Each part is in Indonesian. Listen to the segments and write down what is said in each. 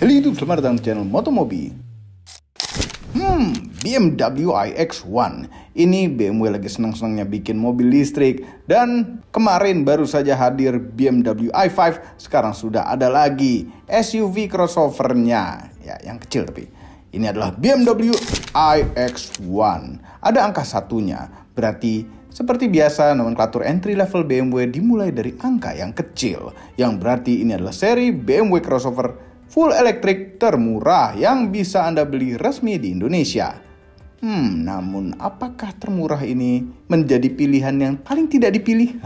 Halo YouTube, selamat datang di channel Motomobi. BMW iX1. Ini BMW lagi senang-senangnya bikin mobil listrik. Dan kemarin baru saja hadir BMW i5. Sekarang sudah ada lagi SUV crossovernya. Ya, yang kecil tapi. Ini adalah BMW iX1. Ada angka satunya. Berarti seperti biasa nomenklatur entry level BMW dimulai dari angka yang kecil. Yang berarti ini adalah seri BMW crossover full elektrik termurah yang bisa Anda beli resmi di Indonesia. Namun apakah termurah ini menjadi pilihan yang paling tidak dipilih?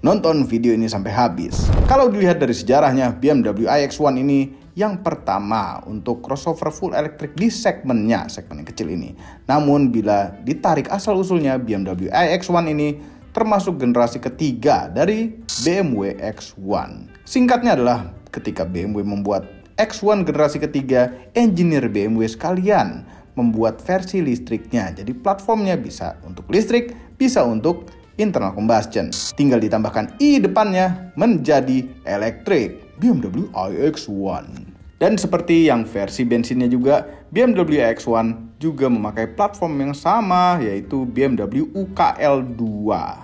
Nonton video ini sampai habis. Kalau dilihat dari sejarahnya, BMW iX1 ini yang pertama untuk crossover full elektrik di segmen yang kecil ini. Namun bila ditarik asal-usulnya, BMW iX1 ini termasuk generasi ketiga dari BMW X1. Singkatnya adalah ketika BMW membuat X1 generasi ketiga, engineer BMW sekalian membuat versi listriknya. Jadi platformnya bisa untuk listrik, bisa untuk internal combustion. Tinggal ditambahkan i depannya menjadi elektrik. BMW iX1. Dan seperti yang versi bensinnya juga, BMW iX1 juga memakai platform yang sama, yaitu BMW UKL2.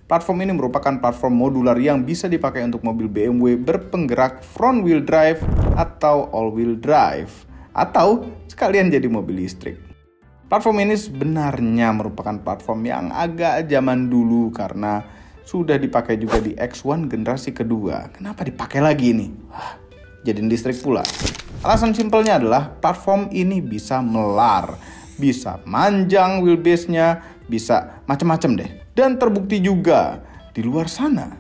Platform ini merupakan platform modular yang bisa dipakai untuk mobil BMW berpenggerak front wheel drive atau all wheel drive, atau sekalian jadi mobil listrik. Platform ini sebenarnya merupakan platform yang agak zaman dulu karena sudah dipakai juga di X1 generasi kedua. Kenapa dipakai lagi nih? Jadi listrik pula. Alasan simpelnya adalah platform ini bisa melar, bisa manjang wheelbase-nya, bisa macam-macam deh. Dan terbukti juga di luar sana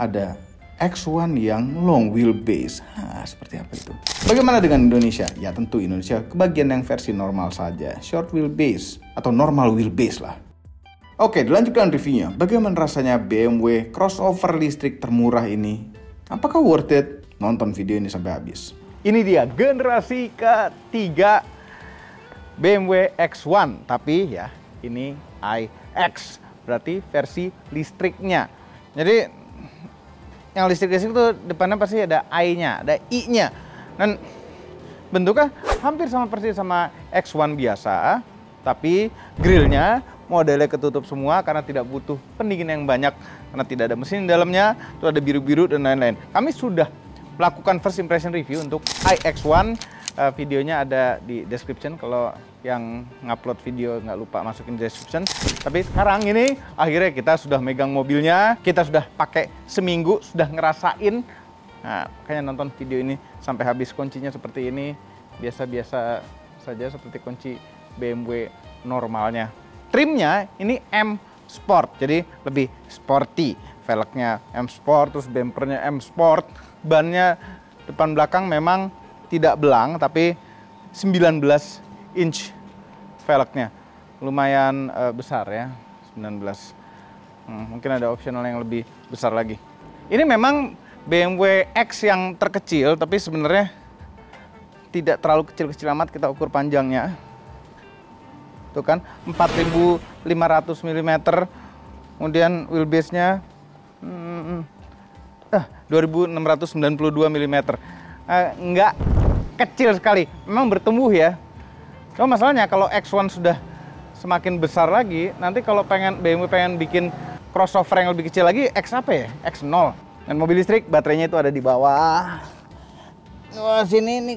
ada X1 yang long wheelbase. Seperti apa itu? Bagaimana dengan Indonesia? Ya tentu Indonesia kebagian yang versi normal saja, short wheelbase atau normal wheelbase lah. Oke, dilanjutkan reviewnya. Bagaimana rasanya BMW crossover listrik termurah ini? Apakah worth it? Nonton video ini sampai habis. Ini dia generasi ketiga BMW X1, tapi ya ini iX, berarti versi listriknya. Jadi yang listrik itu depannya pasti ada I-nya, ada I-nya. Dan bentuknya hampir sama persis sama X1 biasa, tapi grillnya modelnya ketutup semua karena tidak butuh pendingin yang banyak, karena tidak ada mesin di dalamnya, itu ada biru-biru dan lain-lain. Kami sudah melakukan first impression review untuk iX1, videonya ada di description. Kalau yang ngupload video nggak lupa masukin description. Tapi sekarang ini akhirnya kita sudah megang mobilnya, kita sudah pakai seminggu, sudah ngerasain. Nah, kayaknya nonton video ini sampai habis. Kuncinya seperti ini, biasa-biasa saja seperti kunci BMW normalnya. Trimnya ini M Sport, jadi lebih sporty. Velgnya M Sport, terus bumpernya M Sport. Bannya depan belakang memang tidak belang, tapi 19 inch velgnya. Lumayan besar ya, 19. Mungkin ada opsional yang lebih besar lagi. Ini memang BMW X yang terkecil, tapi sebenarnya tidak terlalu kecil-kecil amat. Kita ukur panjangnya. Tuh kan, 4500 mm. Kemudian wheelbase-nya 2692 mm. Nggak kecil sekali, memang bertumbuh ya. Cuma masalahnya kalau X1 sudah semakin besar lagi, nanti kalau BMW pengen bikin crossover yang lebih kecil lagi, X apa ya? X0. Dan mobil listrik baterainya itu ada di bawah. Wah, sini ini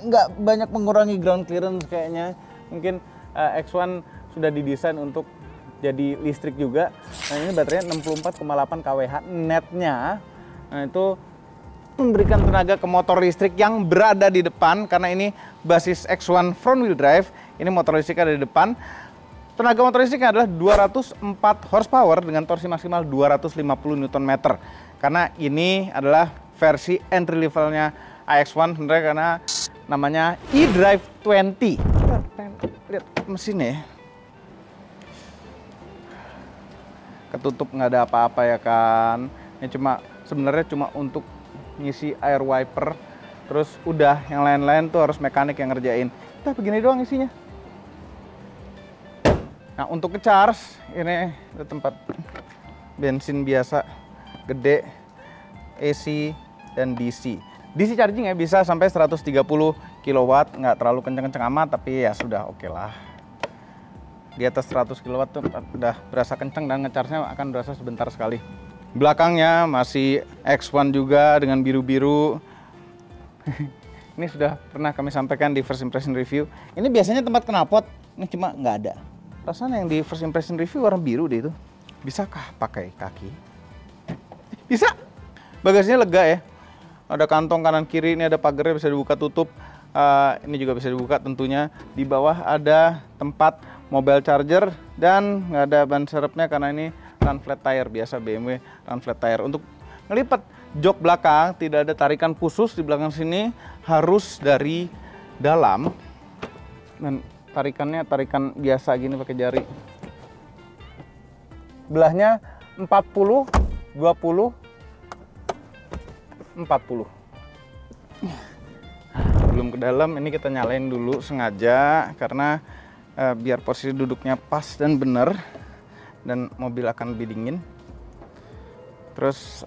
nggak banyak mengurangi ground clearance kayaknya. Mungkin X1 sudah didesain untuk jadi listrik juga. Nah, ini baterainya 64,8 kWh netnya. Nah, itu memberikan tenaga ke motor listrik yang berada di depan, karena ini basis X1 front wheel drive. Ini motor listrik ada di depan. Tenaga motor listriknya adalah 204 horsepower dengan torsi maksimal 250 Nm. Karena ini adalah versi entry levelnya iX1 sebenarnya, karena namanya eDrive 20. Kita lihat mesinnya ya. Ketutup nggak ada apa-apa ya kan. Ini sebenarnya cuma untuk ngisi air wiper, terus udah yang lain-lain tuh harus mekanik yang ngerjain. Kita begini doang isinya. Nah, untuk ngecharge ini ada tempat bensin biasa gede, AC dan DC. DC charging ya bisa sampai 130 kilowatt, nggak terlalu kenceng-kenceng amat, tapi ya sudah oke lah. Di atas 100 kilowatt tuh udah berasa kenceng dan ngecharge-nya akan berasa sebentar sekali. Belakangnya masih X1 juga dengan biru-biru. Ini sudah pernah kami sampaikan di first impression review. Ini biasanya tempat knalpot, ini cuma nggak ada. Rasanya yang di first impression review warna biru deh itu. Bisakah pakai kaki? Bisa. Bagasinya lega ya. Ada kantong kanan kiri, ini ada pagarnya bisa dibuka tutup. Ini juga bisa dibuka tentunya. Di bawah ada tempat mobile charger dan nggak ada ban serepnya karena ini run flat tire, biasa BMW run flat tire. Untuk ngelipat jok belakang tidak ada tarikan khusus di belakang sini, harus dari dalam. Dan tarikannya tarikan biasa gini pakai jari. Belahnya 40, 20, 40. Belum ke dalam, ini kita nyalain dulu sengaja karena biar posisi duduknya pas dan benar dan mobil akan lebih dingin. Terus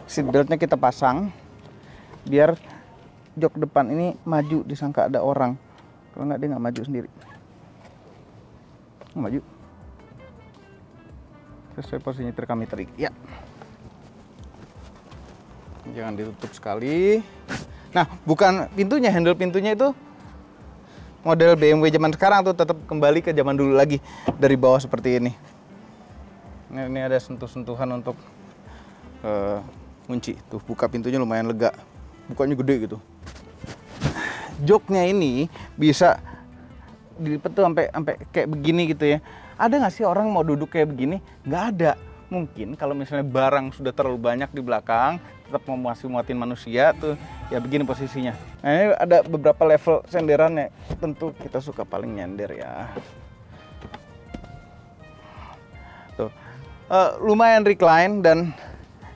seat beltnya kita pasang biar jok depan ini maju, disangka ada orang. Kalau nggak dia nggak maju sendiri. Maju. Sesuai posisi nyetir kami tadi. Ya. Jangan ditutup sekali. Nah, bukan pintunya, handle pintunya itu model BMW zaman sekarang tuh tetap kembali ke zaman dulu lagi, dari bawah seperti ini. Ini ada sentuh-sentuhan untuk kunci. Tuh, buka pintunya lumayan lega. Bukanya gede gitu. Joknya ini bisa dilipat tuh sampai kayak begini gitu ya. Ada nggak sih orang mau duduk kayak begini? Nggak ada. Mungkin kalau misalnya barang sudah terlalu banyak di belakang, tetap mau muatin manusia tuh, ya begini posisinya. Nah, ini ada beberapa level senderannya. Tentu kita suka paling nyender ya. Tuh, lumayan recline dan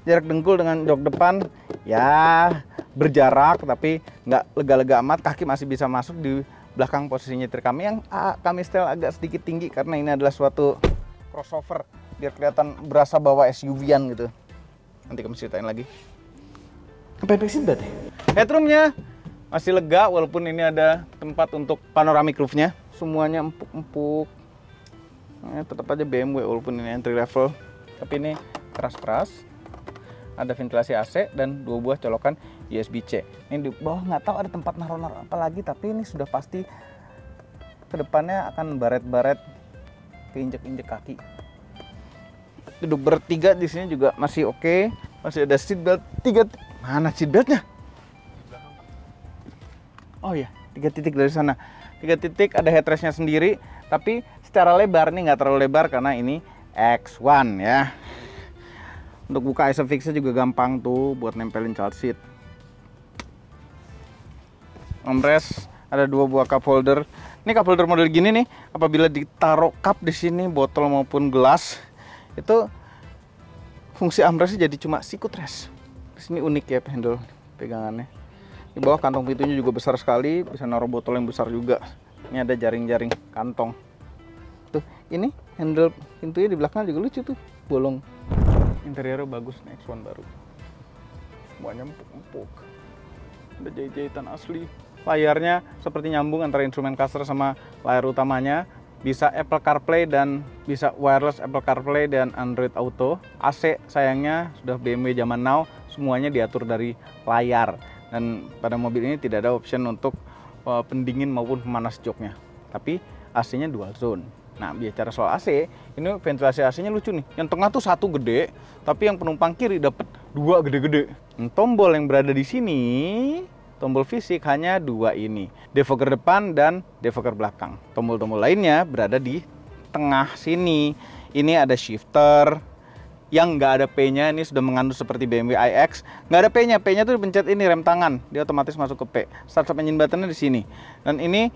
jarak dengkul dengan jok depan ya berjarak, tapi nggak lega-lega amat. Kaki masih bisa masuk di belakang posisi nyetir kami yang kami setel agak sedikit tinggi karena ini adalah suatu crossover, biar kelihatan berasa bawa SUV-an gitu. Nanti kami ceritain lagi. Apa yang seatbelt ya? Headroomnya masih lega walaupun ini ada tempat untuk panoramic roof-nya. Semuanya empuk-empuk. Tetap aja BMW walaupun ini entry level. Tapi ini keras-keras. Ada ventilasi AC dan 2 buah colokan USB-C. Ini di bawah nggak tahu ada tempat naruh-naruh apa lagi, tapi ini sudah pasti kedepannya akan baret-baret keinjek-injek kaki. Duduk bertiga di sini juga masih oke. Masih ada seatbelt 3. Mana seatbeltnya? Oh ya, 3 titik dari sana. 3 titik, ada headrestnya sendiri. Tapi secara lebar nih nggak terlalu lebar karena ini X1 ya. Untuk buka ISOFIX-nya juga gampang tuh buat nempelin child seat. Armrest, ada 2 buah cup holder. Ini cup holder model gini nih, apabila ditaruh cup di sini, botol maupun gelas, itu fungsi armrestnya jadi cuma sikut rest. Di sini unik ya handle pegangannya. Di bawah kantong pintunya juga besar sekali, bisa naruh botol yang besar juga. Ini ada jaring-jaring kantong. Tuh, ini handle pintunya di belakang juga lucu tuh, bolong. Interiornya bagus, X1 baru. Semuanya empuk-empuk. Ada jahit-jahitan asli. Layarnya seperti nyambung antara instrumen cluster sama layar utamanya. Bisa Apple CarPlay dan bisa wireless Apple CarPlay dan Android Auto. AC sayangnya sudah BMW zaman now, semuanya diatur dari layar. Dan pada mobil ini tidak ada option untuk pendingin maupun pemanas joknya. Tapi AC-nya dual zone. Nah, bicara soal AC, ini ventilasi AC-nya lucu nih. Yang tengah tuh 1 gede, tapi yang penumpang kiri dapat 2 gede-gede. Tombol yang berada di sini, tombol fisik hanya 2 ini. Defogger depan dan defogger belakang. Tombol-tombol lainnya berada di tengah sini. Ini ada shifter yang nggak ada P-nya, ini sudah mengandung seperti BMW iX. Nggak ada P-nya, P-nya tuh dipencet ini rem tangan, dia otomatis masuk ke P. Start-stop engine button-nya di sini. Dan ini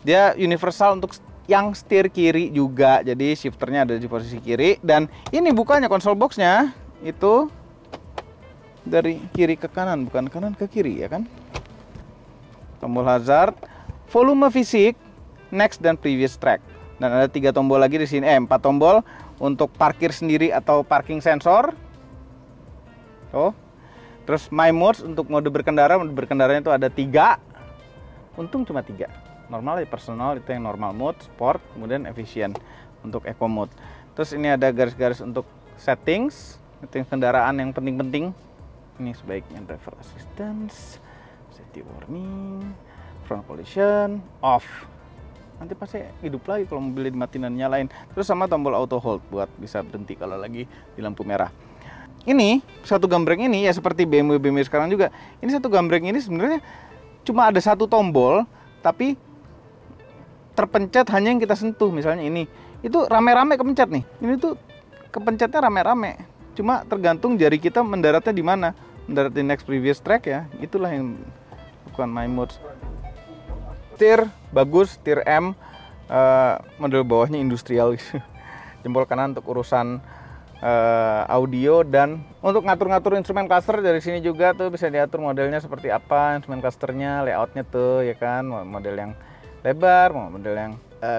dia universal untuk yang setir kiri juga, jadi shifternya ada di posisi kiri. Dan ini bukanya konsol box-nya itu dari kiri ke kanan, bukan kanan ke kiri ya kan. Tombol hazard, volume fisik, next dan previous track. Dan ada 3 tombol lagi di sini, 4 tombol untuk parkir sendiri atau parking sensor. Tuh. Terus My Modes untuk mode berkendaranya itu ada 3. Untung cuma 3. Normal, personal itu yang normal mode, sport, kemudian efisien untuk eco mode. Terus ini ada garis-garis untuk settings, settings kendaraan yang penting-penting. Ini sebaiknya driver assistance, safety warning, front collision, off. Nanti pasti hidup lagi kalau mobilnya dimatiin dan nyalain. Terus sama tombol auto hold buat bisa berhenti kalau lagi di lampu merah. Ini satu gambreng ini ya seperti BMW sekarang juga. Ini satu gambreng ini sebenarnya cuma ada satu tombol, tapi terpencet hanya yang kita sentuh. Misalnya ini, itu rame-rame kepencet nih. Ini tuh kepencetnya rame-rame. Cuma tergantung jari kita mendaratnya di mana. Mendarat di next previous track ya. Itulah yang bukan My Modes. Setir bagus, setir M. Model bawahnya industrial. Jempol kanan untuk urusan audio, dan untuk ngatur-ngatur instrumen cluster dari sini juga tuh bisa diatur modelnya seperti apa, instrumen clusternya, layoutnya tuh ya kan, model yang lebar, model yang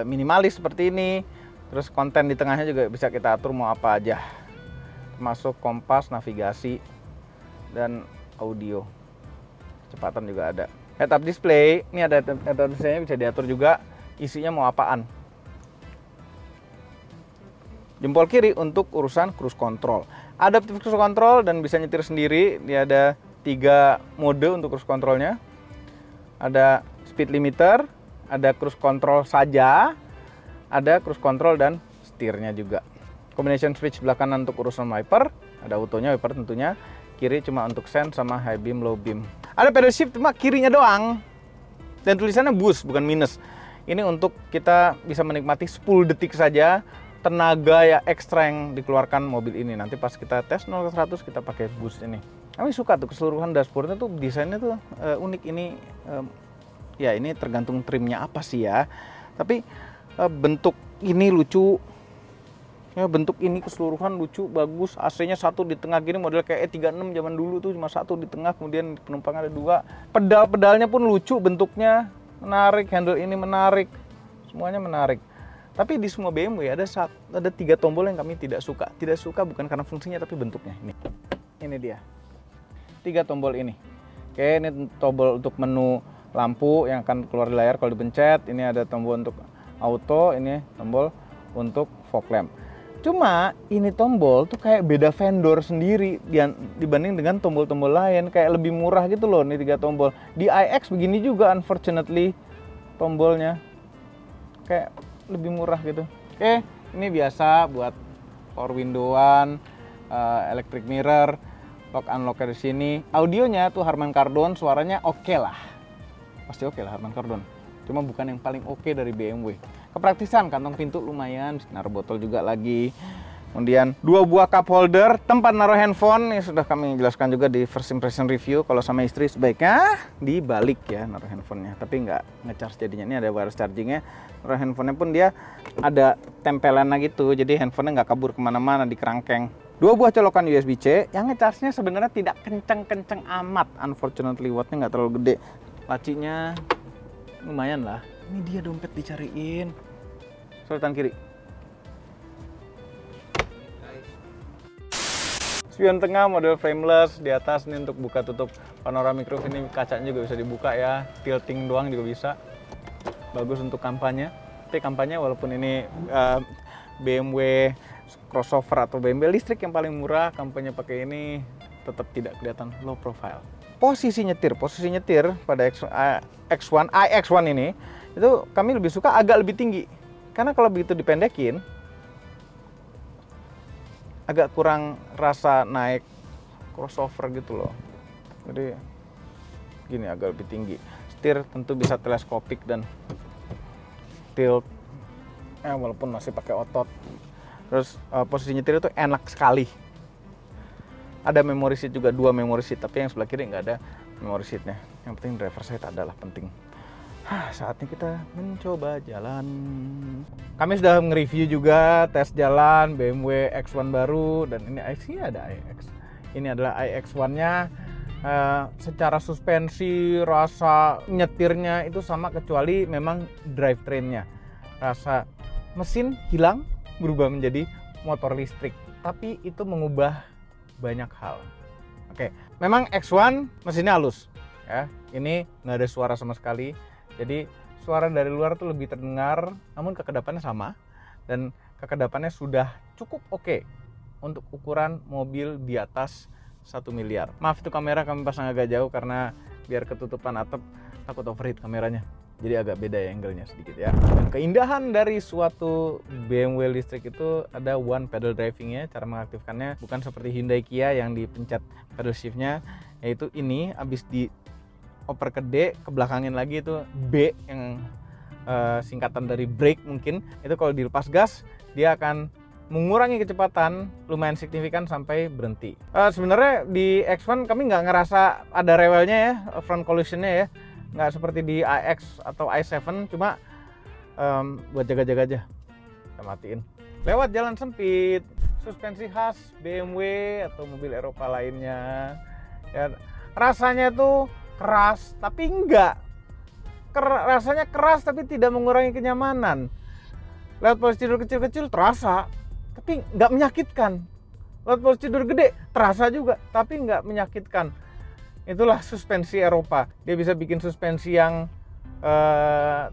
minimalis seperti ini. Terus konten di tengahnya juga bisa kita atur mau apa aja, termasuk kompas, navigasi, dan audio. Kecepatan juga ada. Head up display, ini ada head up display-nya, bisa diatur juga isinya mau apaan. Jempol kiri untuk urusan cruise control. Adaptive cruise control dan bisa nyetir sendiri. Dia ada 3 mode untuk cruise controlnya. Ada speed limiter, ada cruise control saja, ada cruise control dan setirnya juga. Combination switch sebelah kanan untuk urusan wiper, ada autonya, wiper tentunya. Kiri cuma untuk sen sama high beam, low beam. Ada pedal shift cuma kirinya doang. Dan tulisannya boost bukan minus. Ini untuk kita bisa menikmati 10 detik saja tenaga ya ekstra yang dikeluarkan mobil ini. Nanti pas kita tes 0 ke 100 kita pakai boost ini. Kami suka tuh keseluruhan dashboardnya tuh, desainnya tuh unik ini. Ya ini tergantung trimnya apa sih ya. Tapi bentuk ini lucu. Ya bentuk ini keseluruhan lucu, bagus. AC-nya 1 di tengah gini, model kayak E36 zaman dulu tuh cuma 1 di tengah, kemudian penumpang ada 2. Pedal-pedalnya pun lucu bentuknya, menarik, handle ini menarik. Semuanya menarik. Tapi di semua BMW ada 3 tombol yang kami tidak suka. Tidak suka bukan karena fungsinya tapi bentuknya. Ini dia. 3 tombol ini. Oke, ini tombol untuk menu lampu yang akan keluar di layar kalau dipencet. Ini ada tombol untuk auto, ini tombol untuk fog lamp. Cuma ini tombol tuh kayak beda vendor sendiri dibanding dengan tombol-tombol lain, kayak lebih murah gitu loh. Ini 3 tombol. Di iX begini juga unfortunately tombolnya. Kayak lebih murah gitu. Oke, ini biasa buat power window-an, electric mirror, lock unlock dari sini. Audionya tuh Harman Kardon, suaranya oke lah. Pasti oke lah Harman Kardon. Cuma bukan yang paling oke dari BMW. Kepraktisan, kantong pintu lumayan, naruh botol juga lagi. Kemudian 2 buah cup holder, tempat naruh handphone. Ini sudah kami jelaskan juga di first impression review. Kalau sama istri sebaiknya dibalik ya naruh handphonenya. Tapi nggak nge-charge jadinya. Ini ada wireless chargingnya. Naruh handphonenya pun dia ada tempelannya gitu. Jadi handphonenya nggak kabur kemana-mana di kerangkeng. 2 buah colokan USB-C. Yang nge-charge-nya sebenarnya tidak kenceng-kenceng amat. Unfortunately wattnya nggak terlalu gede. Lacinya lumayan lah. Ini dia dompet dicariin. Sorotan kiri. Spion tengah model frameless, di atas nih untuk buka tutup panoramic roof, ini kacanya juga bisa dibuka ya, tilting doang juga bisa. Bagus untuk kampanye. Tapi kampanye walaupun ini BMW crossover atau BMW listrik yang paling murah, kampanye pakai ini tetap tidak kelihatan low profile. Posisi nyetir pada X1, iX1 ini itu kami lebih suka agak lebih tinggi. Karena kalau begitu dipendekin agak kurang rasa naik crossover gitu loh. Jadi gini agak lebih tinggi. Setir tentu bisa teleskopik dan tilt walaupun masih pakai otot. Terus posisi nyetir itu enak sekali. Ada memory seat juga, 2 memory seat, tapi yang sebelah kiri nggak ada memory seatnya. Yang penting driver side adalah penting. Saatnya kita mencoba jalan. Kami sudah nge-review juga tes jalan BMW X1 baru, dan ini ada iX. Ini adalah iX1-nya. Secara suspensi, rasa nyetirnya itu sama kecuali memang drivetrain-nya. Rasa mesin hilang, berubah menjadi motor listrik. Tapi itu mengubah banyak hal. Oke, memang X1 mesinnya halus ya. Ini nggak ada suara sama sekali. Jadi suara dari luar tuh lebih terdengar, namun kekedapannya sama dan kekedapannya sudah cukup oke untuk ukuran mobil di atas 1 miliar. Maaf itu kamera kami pasang agak jauh karena biar ketutupan atap takut overheat kameranya. Jadi agak beda ya angle-nya sedikit ya. Dan keindahan dari suatu BMW listrik itu ada one pedal driving-nya. Cara mengaktifkannya bukan seperti Hyundai Kia yang dipencet pedal shift-nya, yaitu ini habis di oper ke D, kebelakangin lagi itu B yang singkatan dari brake mungkin. Itu kalau dilepas gas dia akan mengurangi kecepatan lumayan signifikan sampai berhenti. Sebenarnya di X1 kami nggak ngerasa ada rewelnya ya, front collision-nya ya. Nggak seperti di iX atau i7, cuma buat jaga-jaga aja. Kita matiin. Lewat jalan sempit, suspensi khas BMW atau mobil Eropa lainnya. Ya, rasanya tuh keras, tapi enggak. Rasanya keras tapi tidak mengurangi kenyamanan. Lewat posisi tidur kecil-kecil terasa, tapi nggak menyakitkan. Lewat posisi tidur gede terasa juga, tapi nggak menyakitkan. Itulah suspensi Eropa. Dia bisa bikin suspensi yang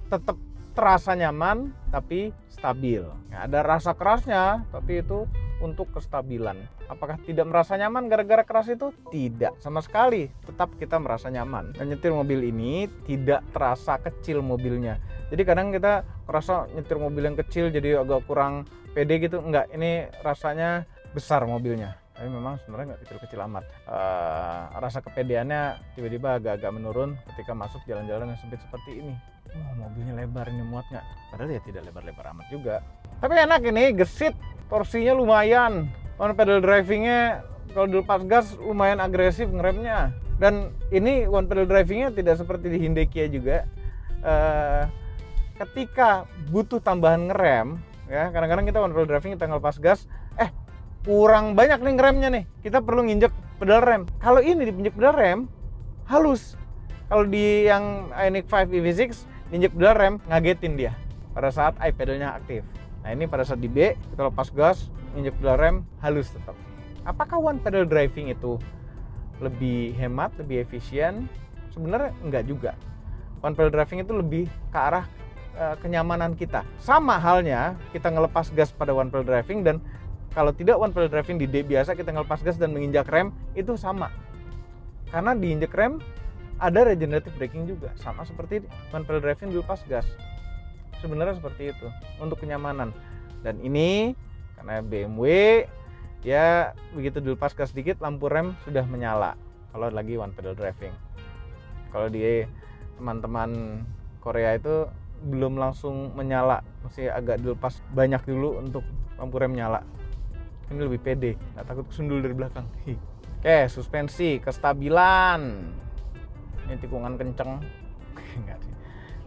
tetap terasa nyaman tapi stabil. Ya, ada rasa kerasnya, tapi itu untuk kestabilan. Apakah tidak merasa nyaman gara-gara keras itu? Tidak, sama sekali. Tetap kita merasa nyaman. Dan nyetir mobil ini tidak terasa kecil mobilnya. Jadi kadang kita merasa nyetir mobil yang kecil jadi agak kurang pede gitu. Enggak, ini rasanya besar mobilnya. Tapi memang sebenarnya nggak kecil-kecil amat. Rasa kepedeannya tiba-tiba agak-agak menurun ketika masuk jalan-jalan yang sempit seperti ini. Mobilnya lebar, ini muat nggak? Padahal ya tidak lebar-lebar amat juga. Tapi enak ini, gesit, torsinya lumayan. One pedal drivingnya kalau dilepas gas lumayan agresif ngeremnya. Dan ini one pedal drivingnya tidak seperti di Hyundai Kia juga. Ketika butuh tambahan ngerem, ya kadang-kadang kita one pedal driving kita ngelepas gas, kurang banyak nih ngeremnya nih, kita perlu nginjek pedal rem. Kalau ini dipinjek pedal rem halus. Kalau di yang Ioniq 5 EV6 injek pedal rem ngagetin dia pada saat i-pedalnya aktif. Nah ini pada saat di B kita lepas gas injek pedal rem halus tetap. Apakah one pedal driving itu lebih hemat, lebih efisien? Sebenarnya enggak juga. One pedal driving itu lebih ke arah kenyamanan kita. Sama halnya kita ngelepas gas pada one pedal driving, dan kalau tidak one pedal driving di D biasa kita ngelepas gas dan menginjak rem itu sama. Karena diinjak rem ada regenerative braking juga, sama seperti one pedal driving dilepas gas. Sebenarnya seperti itu untuk kenyamanan. Dan ini karena BMW ya begitu dilepas gas sedikit lampu rem sudah menyala kalau lagi one pedal driving. Kalau di teman-teman Korea itu belum langsung menyala, masih agak dilepas banyak dulu untuk lampu rem nyala. Ini lebih pede, nggak takut kesundul dari belakang. Oke, suspensi, kestabilan. Ini tikungan kenceng.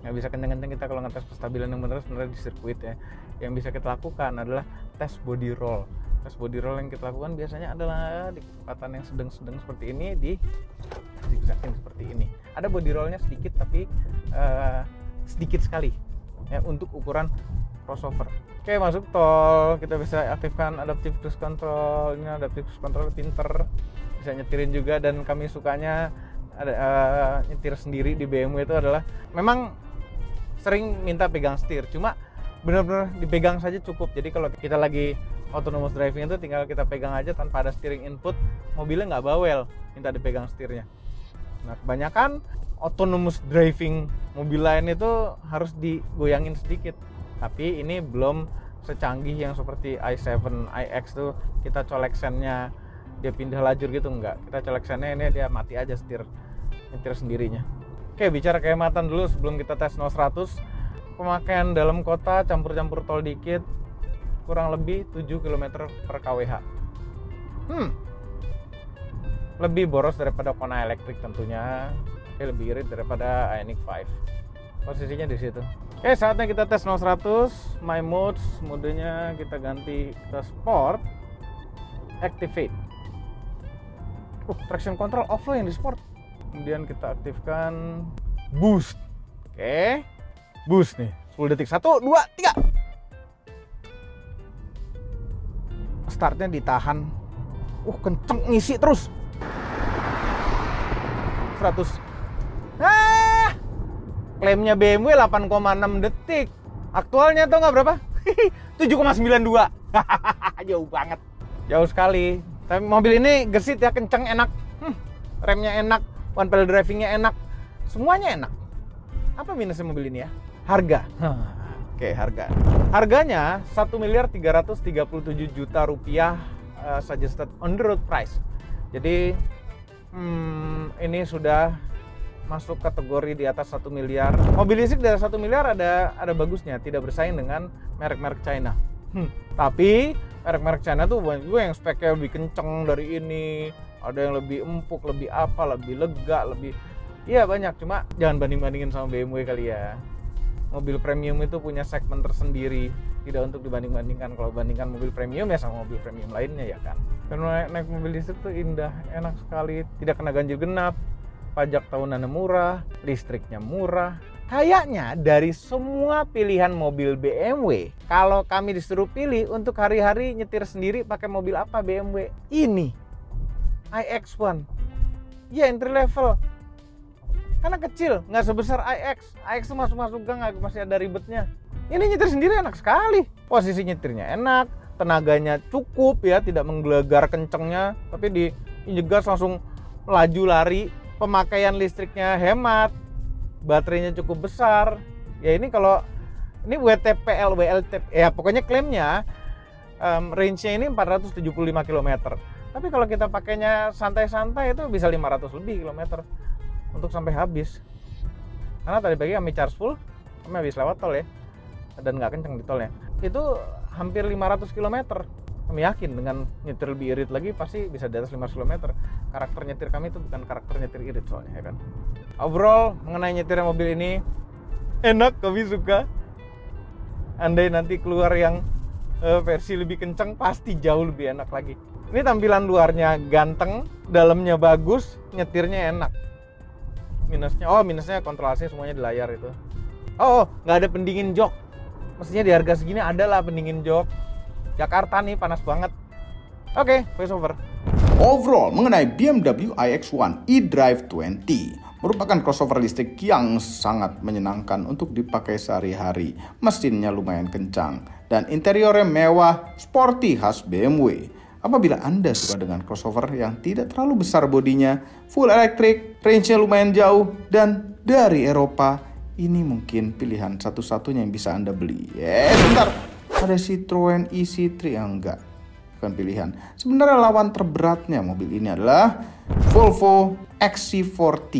Nggak bisa kenceng-kenceng kita kalau ngetes kestabilan yang benar sebenarnya di sirkuit ya. Yang bisa kita lakukan adalah tes body roll. Tes body roll yang kita lakukan biasanya adalah di kecepatan yang sedang-sedang seperti ini, di zigzagin seperti ini. Ada body rollnya sedikit tapi sedikit sekali ya untuk ukuran crossover. Oke, masuk tol kita bisa aktifkan adaptive cruise control. Ini adaptive cruise control pinter, bisa nyetirin juga. Dan kami sukanya ada nyetir sendiri di BMW itu adalah memang sering minta pegang setir, cuma benar-benar dipegang saja cukup. Jadi kalau kita lagi autonomous driving itu tinggal kita pegang aja tanpa ada steering input, mobilnya nggak bawel minta dipegang setirnya. Nah kebanyakan autonomous driving mobil lain itu harus digoyangin sedikit. Tapi ini belum secanggih yang seperti i7, iX tuh kita colek sennya dia pindah lajur gitu, enggak. Kita colek sennya ini dia mati aja nyetir sendirinya. Oke, bicara kehematan dulu sebelum kita tes 0-100. Pemakaian dalam kota campur-campur tol dikit kurang lebih 7 km per kWh. Lebih boros daripada Kona elektrik tentunya. Oke, lebih irit daripada Ioniq 5. Posisinya di situ. Oke, saatnya kita tes 0-100. My modes, modenya kita ganti ke sport. Activate. Traction control off loh yang di sport. Kemudian kita aktifkan boost. Oke. Boost nih. 10 detik. 1, 2, 3. Startnya ditahan. Kenceng ngisi terus. 100. Klaimnya BMW 8,6 detik. Aktualnya tau nggak berapa? 7,92. Jauh banget. Jauh sekali. Tapi mobil ini gesit ya, kenceng, enak. Remnya enak, one pedal drivingnya enak. Semuanya enak. Apa minusnya mobil ini ya? Harga. Oke, harga. Harganya 1.337 juta rupiah suggested on the road price. Jadi ini sudah masuk kategori di atas 1 miliar. Mobil listrik di atas 1 miliar ada bagusnya, tidak bersaing dengan merek-merek China. Tapi merek-merek China tuh banyak juga yang speknya lebih kenceng dari ini, ada yang lebih empuk, lebih apa, lebih lega, lebih iya banyak. Cuma jangan banding-bandingin sama BMW kali ya. Mobil premium itu punya segmen tersendiri, tidak untuk dibanding-bandingkan. Kalau bandingkan mobil premium ya sama mobil premium lainnya ya kan. Karena naik mobil listrik tuh indah, enak sekali, tidak kena ganjil genap. Pajak tahunannya murah, listriknya murah. Kayaknya dari semua pilihan mobil BMW, kalau kami disuruh pilih untuk hari-hari nyetir sendiri pakai mobil apa BMW? Ini, iX1. Ya entry level. Karena kecil, nggak sebesar iX. iX tuh masuk-masuk gang, masih ada ribetnya. Ini nyetir sendiri enak sekali. Posisi nyetirnya enak, tenaganya cukup ya, tidak menggelegar kencengnya, tapi diinjek gas langsung melaju lari. Pemakaian listriknya hemat, baterainya cukup besar. Ya ini kalau ini WLTP, ya pokoknya klaimnya range-nya ini 475 km. Tapi kalau kita pakainya santai-santai itu bisa 500 lebih kilometer untuk sampai habis. Karena tadi pagi kami charge full, kami habis lewat tol ya, dan nggak kenceng di tolnya. Itu hampir 500 km. Kami yakin dengan nyetir lebih irit lagi pasti bisa di atas 500 km. Karakter nyetir kami itu bukan karakter nyetir irit soalnya ya kan. Overall mengenai nyetir mobil ini enak, kami suka. Andai nanti keluar yang versi lebih kenceng pasti jauh lebih enak lagi. Ini tampilan luarnya ganteng, dalamnya bagus, nyetirnya enak. Minusnya kontrolnya semuanya di layar itu. Nggak ada pendingin jok. Mestinya di harga segini ada lah pendingin jok. Jakarta nih panas banget. Oke, voice over. Overall, mengenai BMW iX1 eDrive 20 merupakan crossover listrik yang sangat menyenangkan untuk dipakai sehari-hari. Mesinnya lumayan kencang dan interiornya mewah, sporty khas BMW. Apabila Anda suka dengan crossover yang tidak terlalu besar bodinya, full elektrik, range-nya lumayan jauh, dan dari Eropa, ini mungkin pilihan satu-satunya yang bisa Anda beli. Bentar. Ada Citroen EC3 yang enggak, bukan pilihan. Sebenarnya lawan terberatnya mobil ini adalah Volvo XC40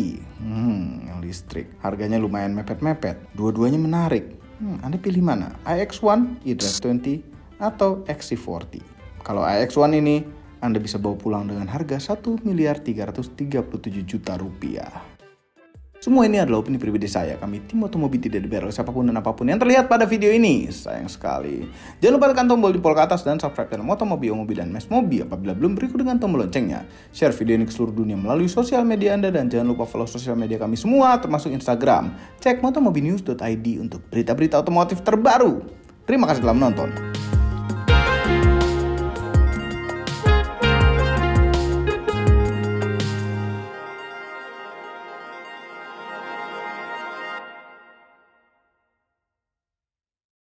yang listrik. Harganya lumayan mepet-mepet, dua-duanya menarik. Anda pilih mana? iX1 eDrive 20 atau XC40? Kalau iX1 ini Anda bisa bawa pulang dengan harga 1.337 juta rupiah. Semua ini adalah opini pribadi saya. Kami tim Otomobil tidak dibayar oleh siapapun dan apapun yang terlihat pada video ini. Sayang sekali. Jangan lupa tekan tombol jempol ke atas dan subscribe channel Motomobil, Omobil, dan Mesmobil apabila belum, berikut dengan tombol loncengnya. Share video ini ke seluruh dunia melalui sosial media Anda dan jangan lupa follow sosial media kami semua termasuk Instagram. Cek motomobilnews.id untuk berita-berita otomotif terbaru. Terima kasih telah menonton.